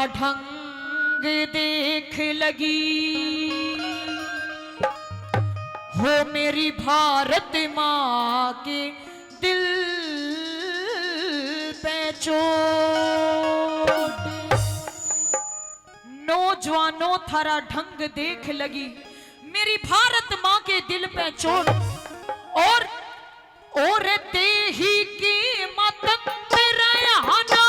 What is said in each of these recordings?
ढंग देख लगी हो मेरी भारत माँ के दिल पे चोट। नौजवानों थारा ढंग देख लगी मेरी भारत माँ के दिल पे चोट। और देही की मतंग रहना,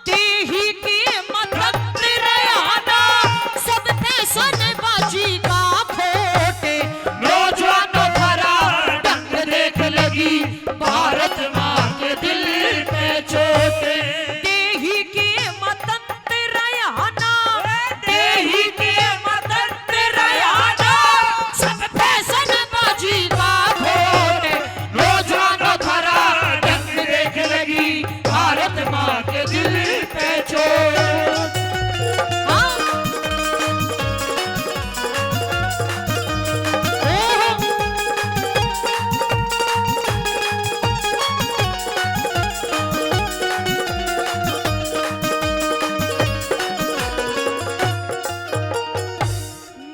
देही की मतंग रहना, सब फैशन बाजी का खोटे। नौजवानों थारा ढंग देख लगी भारत माँ के दिल पे चोट। देही की मतंग रहना, देही की मतंग रहना, सब फैशन बाजी का खोटे। नौजवानों थारा ढंग देख लगी भारत माँ के दिल पे चोट। हाँ?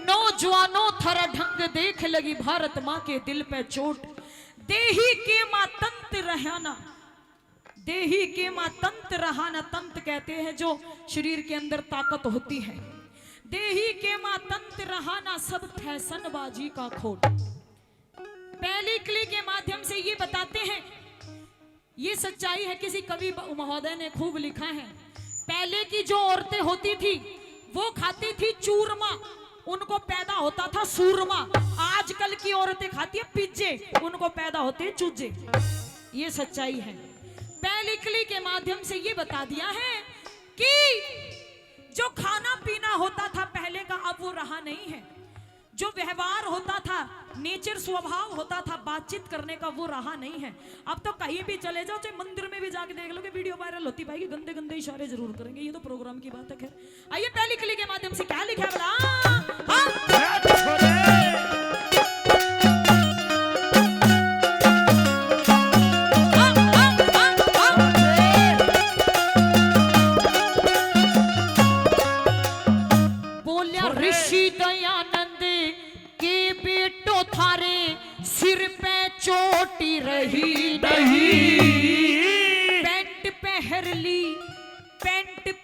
नौजवानों थारा ढंग देख लगी भारत माँ के दिल पे चोट। देही के माँ तंत रहना, देही के माँ तंत रहाना, तंत कहते हैं जो शरीर के अंदर ताकत होती है। देही के माँ तंत रहाना, सब फैशनबाजी का खोट। पहली कली के माध्यम से ये बताते हैं, ये सच्चाई है, किसी कवि महोदय ने खूब लिखा है। पहले की जो औरतें होती थी वो खाती थी चूरमा, उनको पैदा होता था सूरमा। आजकल की औरतें खाती है पिज्जे, उनको पैदा होते हैं चूजे। ये सच्चाई है। पहली कली के माध्यम से ये बता दिया है कि जो खाना पीना होता था पहले का अब वो रहा नहीं है। जो व्यवहार होता था, नेचर स्वभाव होता था बातचीत करने का, वो रहा नहीं है। अब तो कहीं भी चले जाओ, चाहे मंदिर में भी जाके देख लो कि वीडियो वायरल होती पाएगी, गंदे गंदे इशारे जरूर करेंगे। ये तो प्रोग्राम की बात है। खैर आइए पहली कली के माध्यम से क्या लिखा है बड़ा। बोलिया ऋषि दयानंद के बेटो थारे सिर पे चोटी रही नहीं। पैंट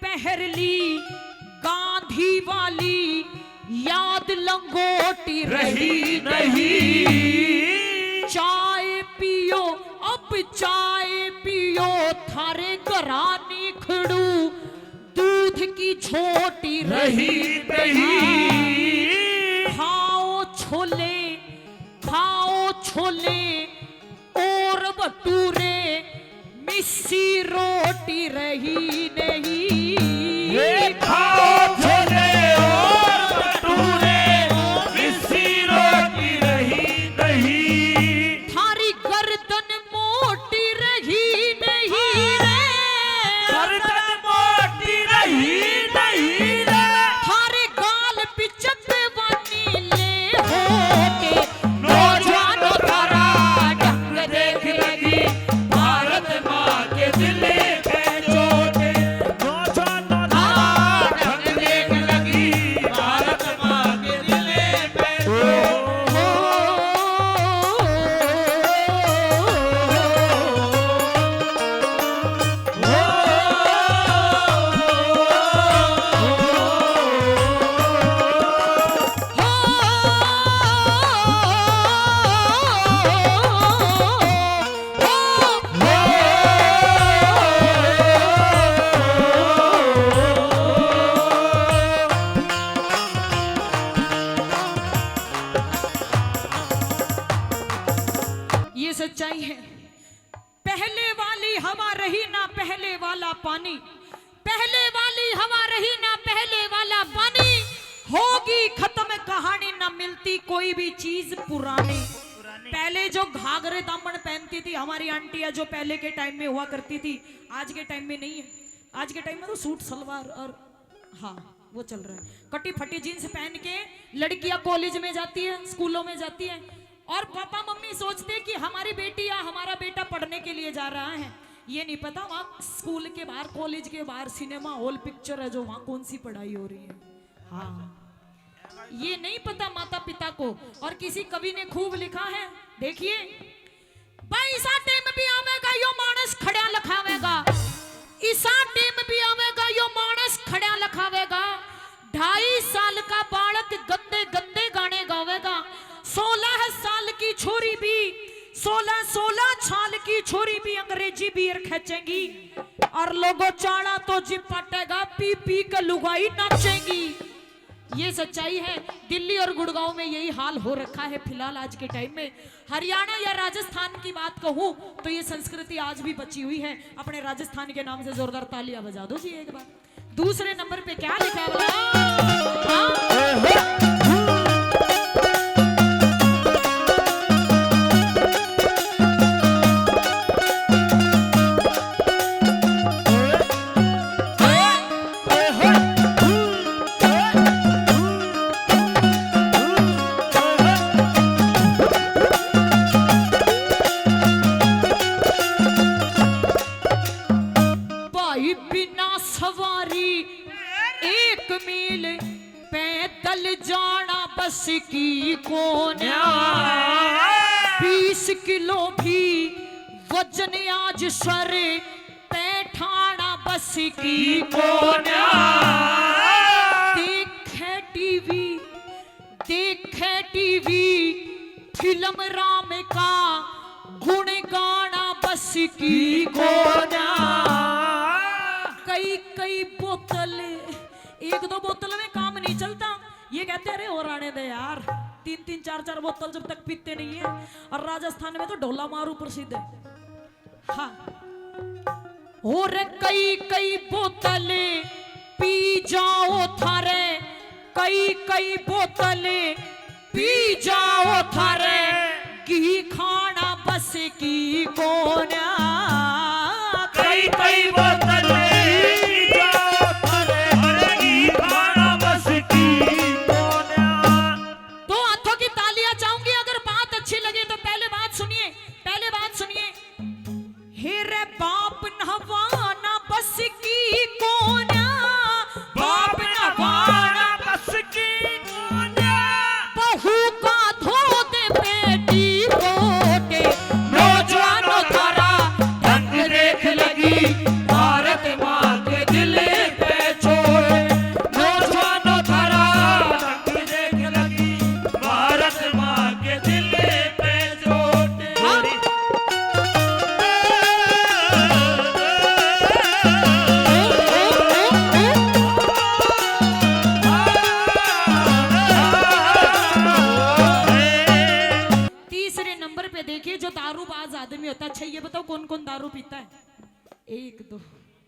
पहर ली गांधी वाली, याद लंगोटी रही नहीं। चाय पियो अब चाय पियो थारे घरानी खड़ू, दूध की छोटी रही नहीं। खाओ छोले और भटूरे, मिस्सी रोटी रही नहीं। ये खाओ छोले और भटूरे, मिस्सी रोटी रही नहीं। थारी गर्दन मोटी रही नहीं रे, गर्दन मोटी रही नहीं रे। थारे गाल पिचक वनीले होके। नौजवानों थारा ढंग देख लगी भारत माँ के दिल पे चोट। नौजवानों थारा ढंग देख लगी भारत माँ के दिल पे चोट। ये सच्चाई है। पहले वाली हवा रही ना पहले वाला पानी, पहले वाली हवा रही ना पहले वाला पानी। होगी खत्म कहानी, ना मिलती कोई भी चीज पुरानी। पहले जो घाघरे दामन पहनती थी हमारी आंटियां, जो पहले के टाइम में हुआ करती थी, आज के टाइम में नहीं है। आज के टाइम में तो सूट सलवार और हाँ वो चल रहा है। कटी फटी जीन्स पहन के लड़कियां कॉलेज में जाती है, स्कूलों में जाती है, और पापा मम्मी सोचते हैं कि हमारी बेटी या हमारा बेटा पढ़ने के लिए जा रहा है, ये नहीं पता वहाँ स्कूल के बाहर, कॉलेज के बाहर सिनेमा हॉल पिक्चर है जो, वहाँ कौन सी पढ़ाई हो रही है। हाँ, ये नहीं पता माता पिता को। और किसी कवि ने खूब लिखा है, देखिए, भाई इसा टेम भी आवेगा यो मानस खड़ा लखावेगा, इसा टेम भी आवेगा यो मानस खड़ा लखावेगा, 2.5 साल का बालक गंदे गंदे गाने गावेगा, 16 साल की छोरी भी, 16 साल की छोरी भी अंग्रेजी बियर खेचेंगी, और लोगों चाड़ा तो जिम पटेगा, पी पी के लुगाई नाचेंगी। ये सच्चाई है। दिल्ली और गुड़गांव में यही हाल हो रखा है फिलहाल आज के टाइम में। हरियाणा या राजस्थान की बात कहूं तो ये संस्कृति आज भी बची हुई है। अपने राजस्थान के नाम से जोरदार तालियां बजा दो जी एक बार। दूसरे नंबर पे क्या लिखा है की कोन्या 20 किलो भी वजन आज सर पैठाना बस की कोन्या। देखे टीवी फिल्म राम का गुण गाना बस की कोन्या। कई बोतल, 1-2 बोतल में काम नहीं चलता। ये कहते अरे और आने दे यार, 3-3 4-4 बोतल जब तक पीते नहीं है। और राजस्थान में तो ढोला मारू प्रसिद्ध है। हाँ, और कई बोतल पी जाओ थारे, कई बोतल पी जाओ थारे, घी खाना बस की कोन्या। कई बोतल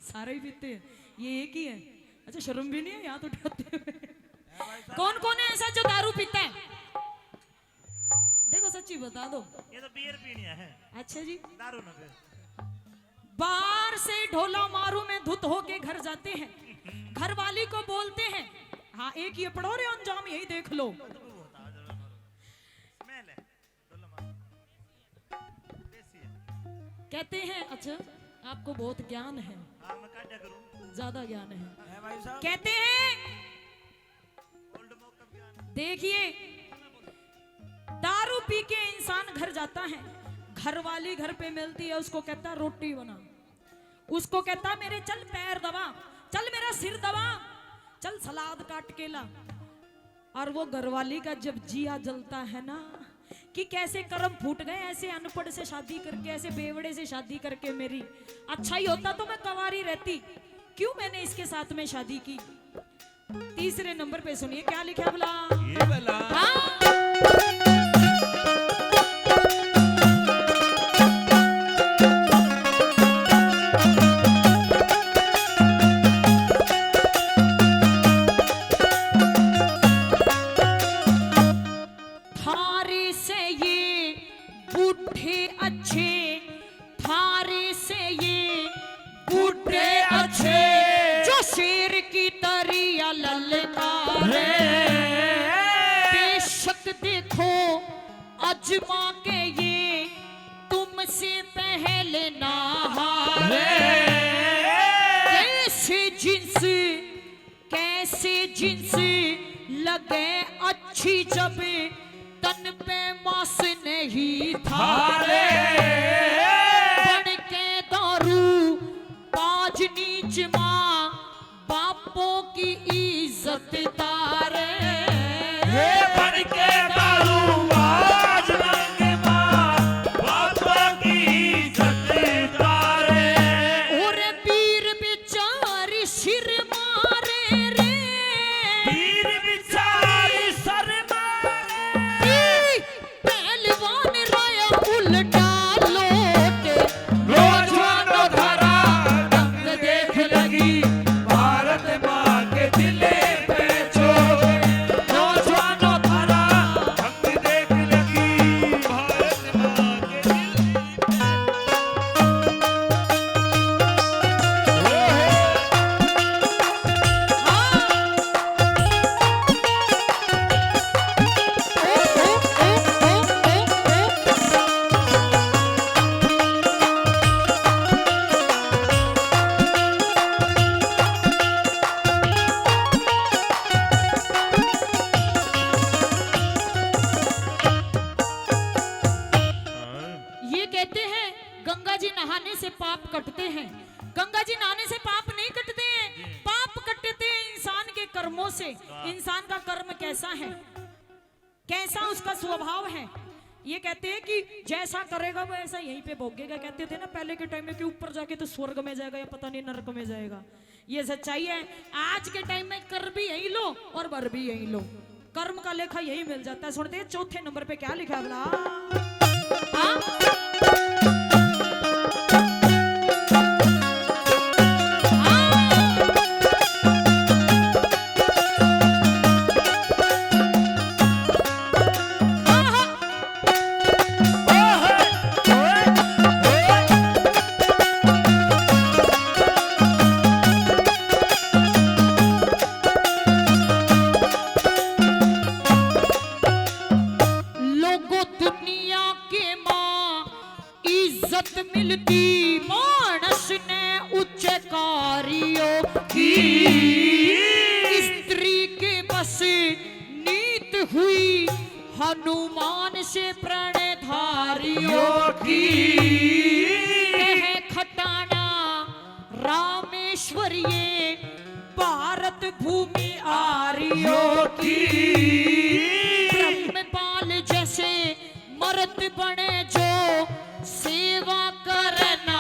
सारे ही पीते हैं, ये एक ही है। अच्छा शर्म भी नहीं है यहाँ तो उठाते हुए। कौन है ऐसा जो दारू पीता है? देखो सच्ची बता दो। ये तो बियर पीनी है। अच्छा जी, दारू ना पी। बाहर से ढोला मारू में धुत होके घर जाते हैं, घर वाली को बोलते हैं, हाँ एक ये पढ़ो रे अंजाम यही देख लो। कहते हैं अच्छा आपको बहुत ज्ञान है, ज्यादा ज्ञान है। कहते हैं देखिए दारू पी के इंसान घर जाता है, घर वाली घर पे मिलती है, उसको कहता रोटी बना, उसको कहता मेरे चल पैर दबा, चल मेरा सिर दबा, चल सलाद काट के ला। और वो घरवाली का जब जिया जलता है ना कि कैसे कर्म फूट गए, ऐसे अनपढ़ से शादी करके, ऐसे बेवड़े से शादी करके मेरी, अच्छा ही होता तो मैं कंवारी रहती, क्यों मैंने इसके साथ में शादी की। तीसरे नंबर पे सुनिए क्या लिखा बोला, ये बोला अजमा के ये तुमसे पहले ना हार लगे अच्छी जब तन पे मास नहीं थारे, बन के दारू बाज नीच माँ बापों की इज्जत तारे। बन के दारू बाज नंगे माँ बापों की इज्जत तारे। और पीर बेचारी सिर मारे रे, पीर बिचारी सर मारे, पहलवान राया उल्टा लोटे, नौजवानों धरा रंग देख लगी भारत माँ के दिल पे चोट। नौजवानों धरा रंग देख लगी भारत माँ के दिल ये कहते हैं गंगा जी नहाने से पाप कटते हैं। गंगा जी नहाने से पाप नहीं कटते हैं, पाप कटते हैं इंसान के कर्मों से। इंसान का कर्म कैसा है, कैसा उसका स्वभाव है, ये कहते हैं कि जैसा करेगा वो ऐसा यहीं पे भोगेगा। कहते थे ना पहले के टाइम में कि ऊपर जाके तो स्वर्ग में जाएगा या पता नहीं नरक में जाएगा। ये सच्चाई है। आज के टाइम में कर भी यही लो और बर भी यही लो, कर्म का लेखा यही मिल जाता है। सुनते हैं चौथे नंबर पे क्या लिखा है बोला, हाँ? लोगों दुनिया के माँ इज्जत मिलती मानस ने उच्च कार्यों की, स्त्री के बस नीत हुई हनुमान से प्रणधारियों की। कह खटाना रामेश्वर ये भारत भूमि आर्यों की, ब्रह्मपाल जैसे मर्द बने जो सेवा करना